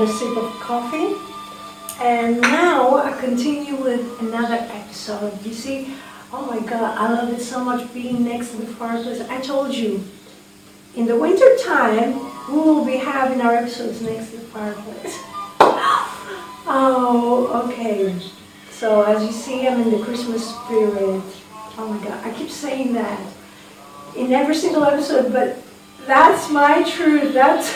had a sip of coffee, and now I continue with another episode. You see, oh my God, I love it so much being next to the fireplace. I told you, in the winter time, we will be having our episodes next to the fireplace. Oh, okay. So as you see, I'm in the Christmas spirit. Oh my God, I keep saying that in every single episode, but that's my truth. That's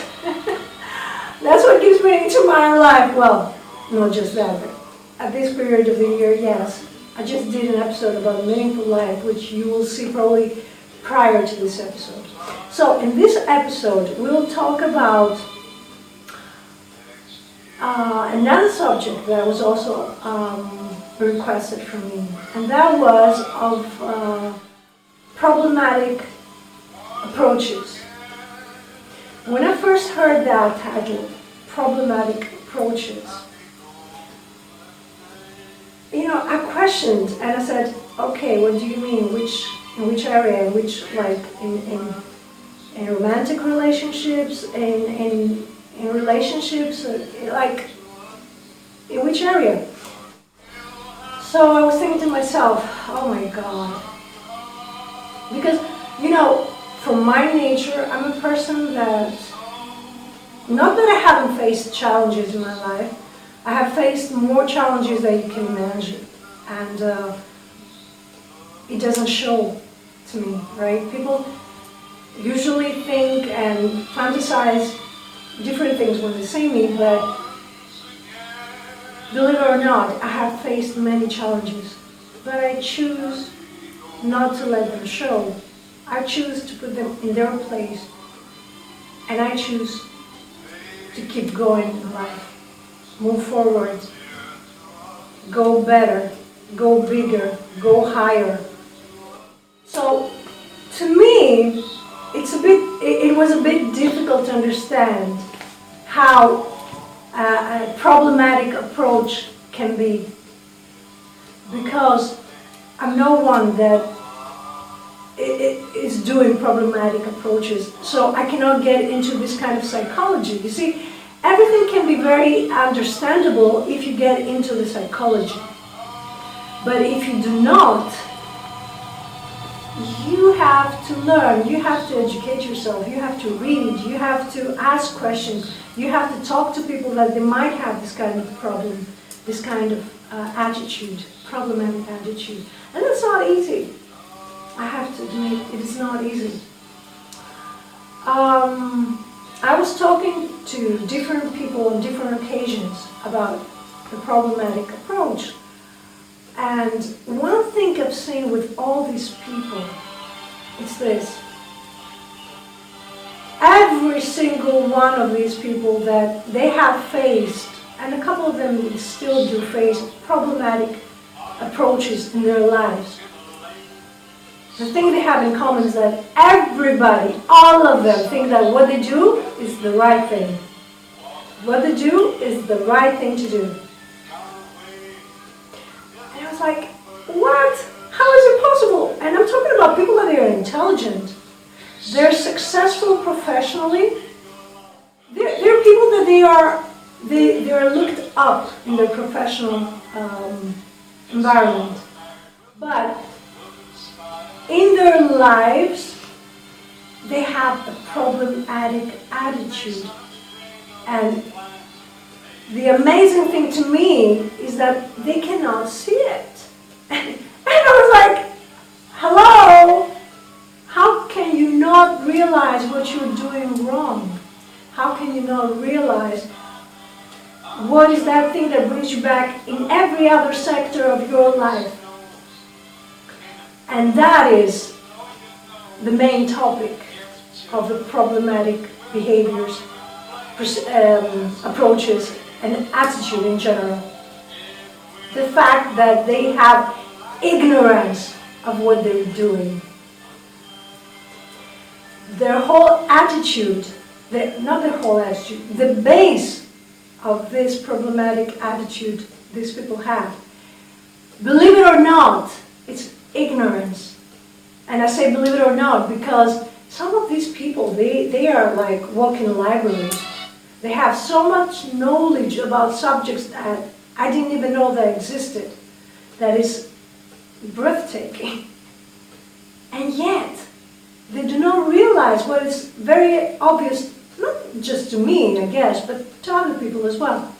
what gives meaning to my life. Well, not just that, but at this period of the year, yes. I just did an episode about meaningful life, which you will see probably prior to this episode. So in this episode, we'll talk about another subject that was also requested from me, and that was of problematic approaches. When I first heard that title, Problematic Approaches, I questioned and I said, okay, what do you mean? In which area? In which, like, in romantic relationships, in relationships, like, in which area? So I was thinking to myself, oh my God. Because, from my nature, I'm a person that, not that I haven't faced challenges in my life, I have faced more challenges than you can imagine. And it doesn't show to me, right? People usually think and fantasize different things when they see me, but believe it or not, I have faced many challenges, but I choose not to let them show. I choose to put them in their place, and I choose to keep going in life, move forward, go better, go bigger, go higher. So, to me, it was a bit difficult to understand how a problematic approach can be, because I'm no one that is doing problematic approaches, so I cannot get into this kind of psychology. You see, everything can be very understandable if you get into the psychology, but if you do not, you have to learn, you have to educate yourself, you have to read, you have to ask questions, you have to talk to people that they might have this kind of problem, this kind of attitude, problematic attitude. And it's not easy. I have to admit, it is not easy. I was talking to different people on different occasions about the problematic approach. And one thing I've seen with all these people is this. Every single one of these people that they have faced, and a couple of them still do face problematic approaches in their lives. The thing they have in common is that everybody, all of them, think that what they do is the right thing. What they do is the right thing to do. And I was like, what? How is it possible? And I'm talking about people that are intelligent. They're successful professionally. They're people that they are looked up in their professional environment. But in their lives, they have a problematic attitude. And the amazing thing to me is that they cannot see it. And I was like, hello? How can you not realize what you're doing wrong? How can you not realize what is that thing that brings you back in every other sector of your life? And that is the main topic of the problematic behaviors, approaches, and attitude in general. The fact that they have ignorance of what they're doing. Their whole attitude, not their whole attitude, the base of this problematic attitude these people have, believe it or not, it's ignorance. And I say believe it or not because some of these people, they are like walking libraries. They have so much knowledge about subjects that I didn't even know that existed, that is breathtaking. And yet, they do not realize what is very obvious, not just to me, I guess, but to other people as well.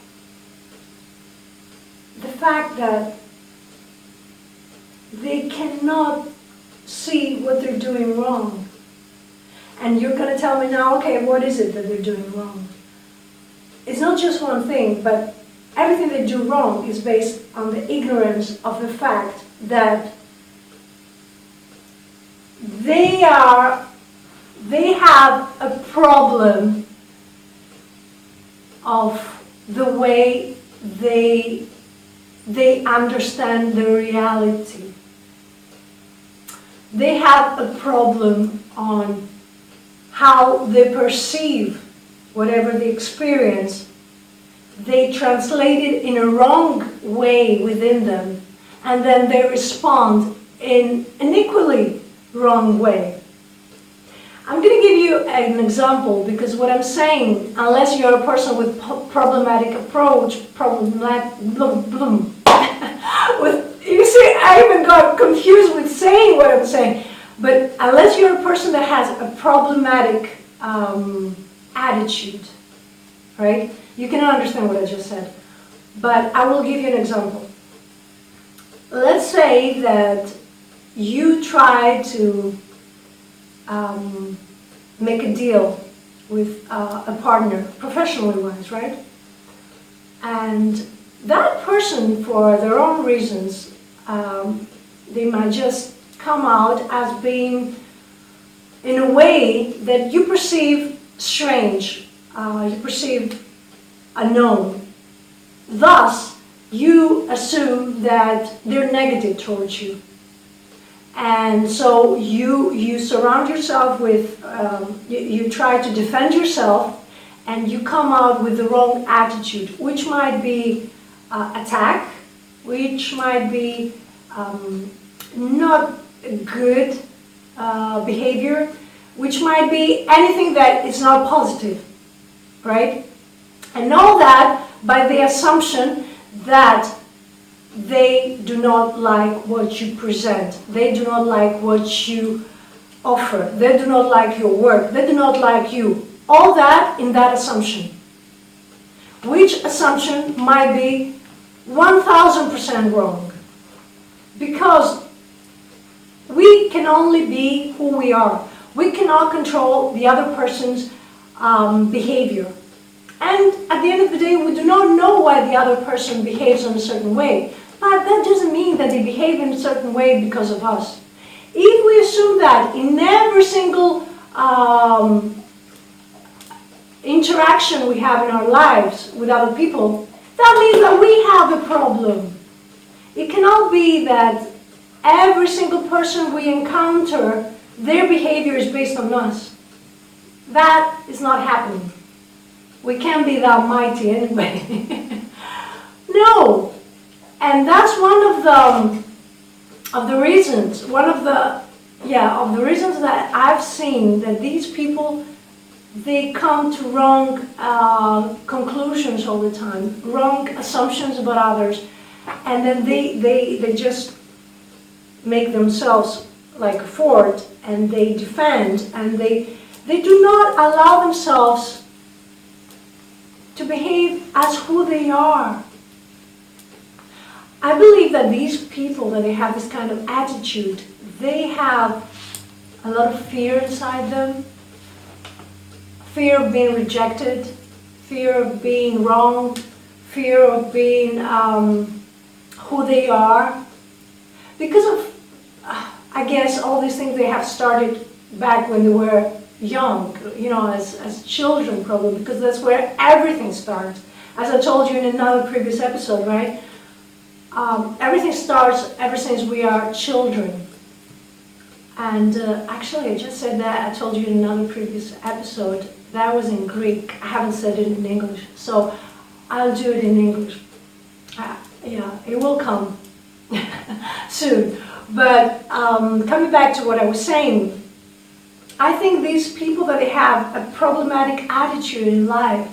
The fact that they cannot see what they're doing wrong. And you're going to tell me now, okay, what is it that they're doing wrong? It's not just one thing, but everything they do wrong is based on the ignorance of the fact that they have a problem of the way they understand the reality. They have a problem on how they perceive whatever they experience. They translate it in a wrong way within them, and then they respond in an equally wrong way. I'm going to give you an example, because what I'm saying, unless you're a person with problematic approach, you see, I even got confused with saying what I'm saying, but unless you're a person that has a problematic attitude, right? You cannot understand what I just said. But I will give you an example. Let's say that you try to make a deal with a partner, professionally wise, right? And that person, for their own reasons, they might just come out as being in a way that you perceive strange, you perceive unknown. Thus, you assume that they're negative towards you. And so you surround yourself with, you try to defend yourself, and you come out with the wrong attitude, which might be attack, which might be not good behavior, which might be anything that is not positive, right? And all that by the assumption that they do not like what you present. They do not like what you offer. They do not like your work. They do not like you. All that in that assumption. Which assumption might be 1000% wrong. Because we can only be who we are. We cannot control the other person's behavior. And at the end of the day, we do not know why the other person behaves in a certain way. But that doesn't mean that they behave in a certain way because of us. If we assume that in every single interaction we have in our lives with other people, that means that we have a problem. It cannot be that every single person we encounter, their behavior is based on us. That is not happening. We can't be that mighty anyway. No. And that's one of the reasons, of the reasons that I've seen that these people, they come to wrong conclusions all the time, wrong assumptions about others, and then they just make themselves like a fort, and they defend, and they do not allow themselves to behave as who they are. I believe that these people, that they have this kind of attitude, they have a lot of fear inside them. Fear of being rejected, fear of being wrong, fear of being who they are. Because of, I guess, all these things they have started back when they were young, as children probably, because that's where everything starts. As I told you in another previous episode, right? Everything starts ever since we are children. And actually, I just said that, I told you in another previous episode, that was in Greek. I haven't said it in English, so I'll do it in English. Yeah, it will come soon. But coming back to what I was saying, I think these people that they have a problematic attitude in life,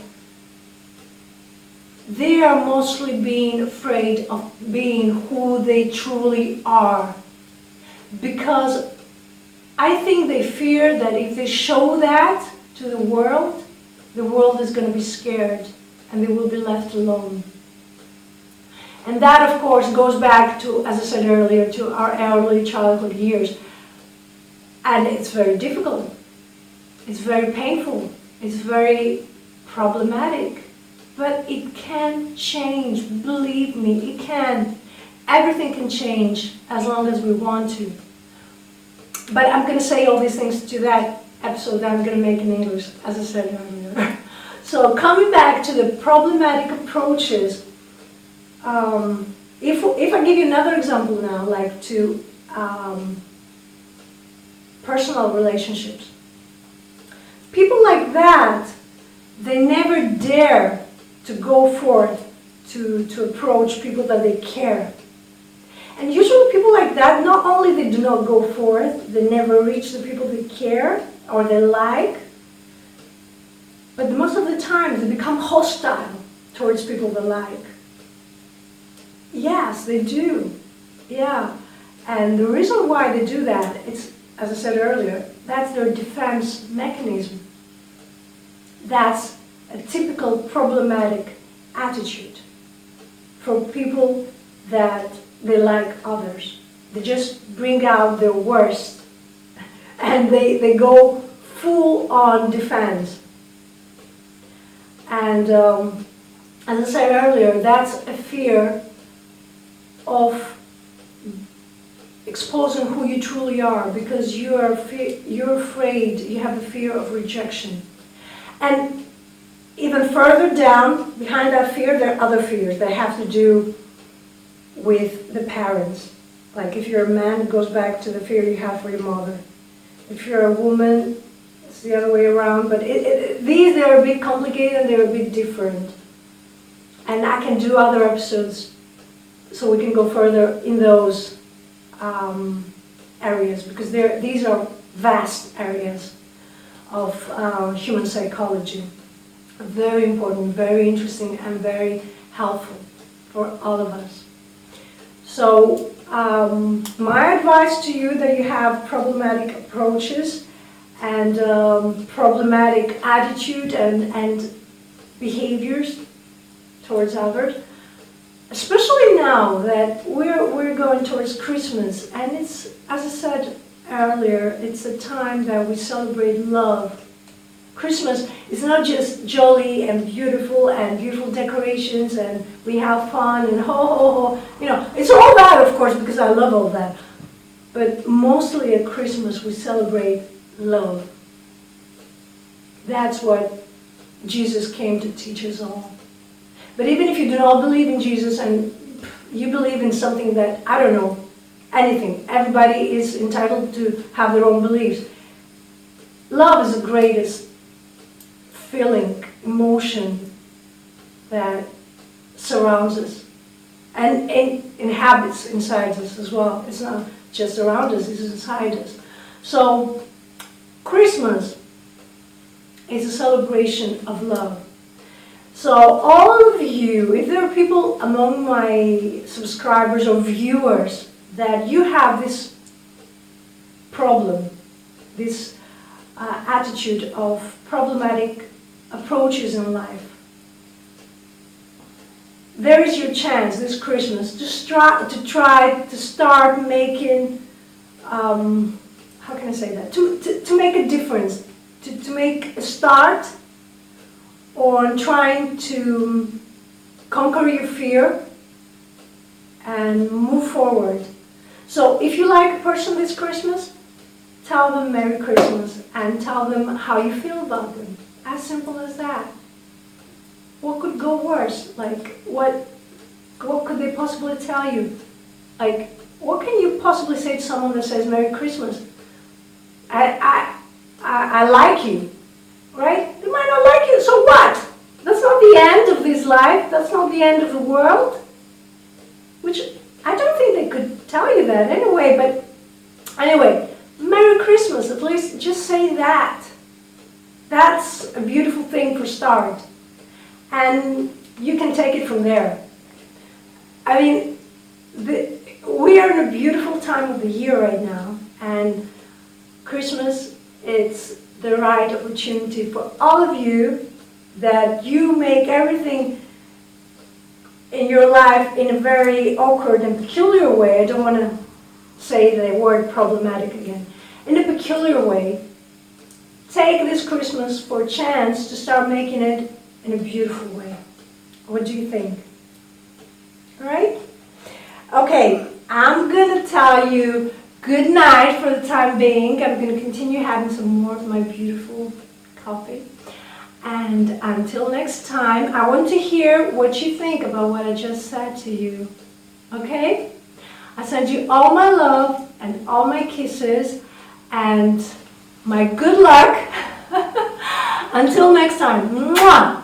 they are mostly being afraid of being who they truly are. Because I think they fear that if they show that to the world is going to be scared and they will be left alone. And that, of course, goes back to, as I said earlier, to our early childhood years. And it's very difficult. It's very painful. It's very problematic. But it can change. Believe me, it can. Everything can change as long as we want to. But I'm going to say all these things to that episode that I'm going to make in English, as I said earlier. So coming back to the problematic approaches, if I give you another example now, like to personal relationships. People like that, they never dare to go forth to approach people that they care. And usually people like that, not only they do not go forth, they never reach the people they care or they like, but most of the time they become hostile towards people they like. Yes, they do. Yeah. And the reason why they do that, it's, as I said earlier, that's their defense mechanism. That's a typical problematic attitude for people that they like others. They just bring out their worst and they go full on defense. And as I said earlier, that's a fear of exposing who you truly are, because you're afraid, you have the fear of rejection. And even further down, behind that fear, there are other fears that have to do with the parents. Like if you're a man, it goes back to the fear you have for your mother. If you're a woman, it's the other way around. But these, they're a bit complicated and they're a bit different. And I can do other episodes so we can go further in those areas, because these are vast areas of human psychology. Very important, very interesting, and very helpful for all of us. So my advice to you that you have problematic approaches and problematic attitude and behaviors towards others, especially now that we're going towards Christmas, and it's, as I said earlier, it's a time that we celebrate love. Christmas is not just jolly and beautiful decorations and we have fun and ho ho ho. You know, it's all that, of course, because I love all that. But mostly at Christmas we celebrate love. That's what Jesus came to teach us all. But even if you do not believe in Jesus and you believe in something that, I don't know, anything, everybody is entitled to have their own beliefs. Love is the greatest feeling, emotion that surrounds us and inhabits inside us as well. It's not just around us, it's inside us. So Christmas is a celebration of love. So all of you, if there are people among my subscribers or viewers that you have this problem, this attitude of problematic approaches in life, there is your chance this Christmas to try to start making, how can I say that, to make a difference, to make a start on trying to conquer your fear and move forward. So if you like a person this Christmas, tell them Merry Christmas and tell them how you feel about them. As simple as that. What could go worse? Like, what could they possibly tell you? Like, what can you possibly say to someone that says Merry Christmas? I like you, right? They might not like you, so what? That's not the end of this life. That's not the end of the world. Which, I don't think they could tell you that anyway, but anyway, Merry Christmas, at least just say that. That's a beautiful thing for start. And you can take it from there. I mean, we are in a beautiful time of the year right now, and Christmas, it's the right opportunity for all of you that you make everything in your life in a very awkward and peculiar way. I don't want to say the word problematic again. In a peculiar way, take this Christmas for a chance to start making it in a beautiful way. What do you think? All right? Okay, I'm going to tell you good night for the time being. I'm going to continue having some more of my beautiful coffee. And until next time, I want to hear what you think about what I just said to you. Okay? I send you all my love and all my kisses and my good luck. Until next time. Mwah!